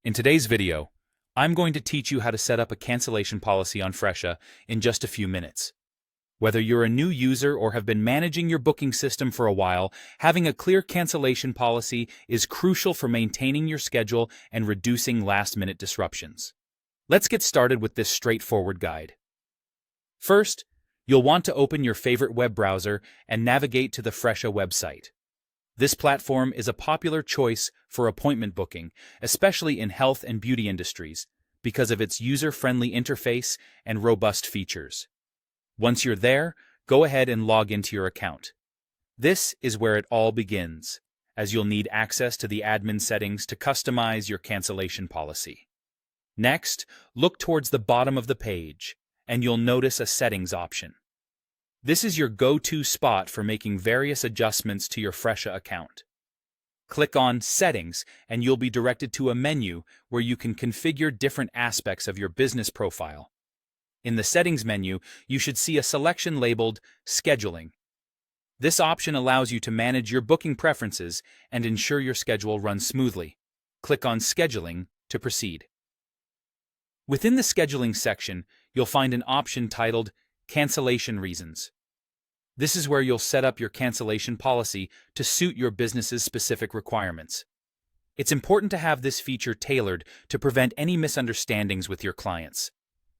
In today's video, I'm going to teach you how to set up a cancellation policy on Fresha in just a few minutes. Whether you're a new user or have been managing your booking system for a while, having a clear cancellation policy is crucial for maintaining your schedule and reducing last-minute disruptions. Let's get started with this straightforward guide. First, you'll want to open your favorite web browser and navigate to the Fresha website. This platform is a popular choice for appointment booking, especially in health and beauty industries, because of its user-friendly interface and robust features. Once you're there, go ahead and log into your account. This is where it all begins, as you'll need access to the admin settings to customize your cancellation policy. Next, look towards the bottom of the page, and you'll notice a settings option. This is your go-to spot for making various adjustments to your Fresha account. Click on Settings, and you'll be directed to a menu where you can configure different aspects of your business profile. In the Settings menu, you should see a selection labeled Scheduling. This option allows you to manage your booking preferences and ensure your schedule runs smoothly. Click on Scheduling to proceed. Within the Scheduling section, you'll find an option titled Cancellation Reasons. This is where you'll set up your cancellation policy to suit your business's specific requirements. It's important to have this feature tailored to prevent any misunderstandings with your clients.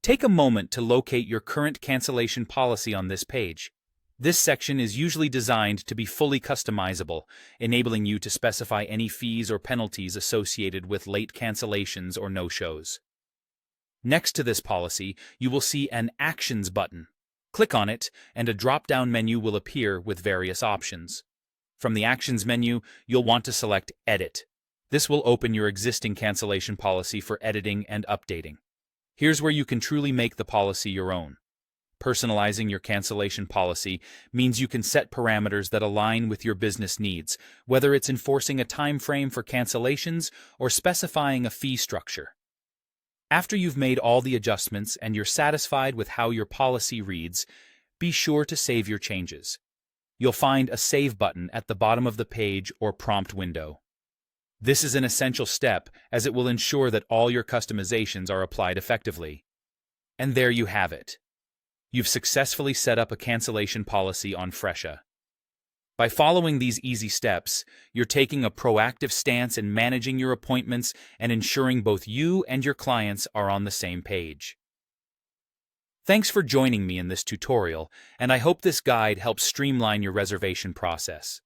Take a moment to locate your current cancellation policy on this page. This section is usually designed to be fully customizable, enabling you to specify any fees or penalties associated with late cancellations or no-shows. Next to this policy, you will see an Actions button. Click on it, and a drop-down menu will appear with various options. From the Actions menu, you'll want to select Edit. This will open your existing cancellation policy for editing and updating. Here's where you can truly make the policy your own. Personalizing your cancellation policy means you can set parameters that align with your business needs, whether it's enforcing a time frame for cancellations or specifying a fee structure. After you've made all the adjustments and you're satisfied with how your policy reads, be sure to save your changes. You'll find a Save button at the bottom of the page or prompt window. This is an essential step as it will ensure that all your customizations are applied effectively. And there you have it. You've successfully set up a cancellation policy on Fresha. By following these easy steps, you're taking a proactive stance in managing your appointments and ensuring both you and your clients are on the same page. Thanks for joining me in this tutorial, and I hope this guide helps streamline your reservation process.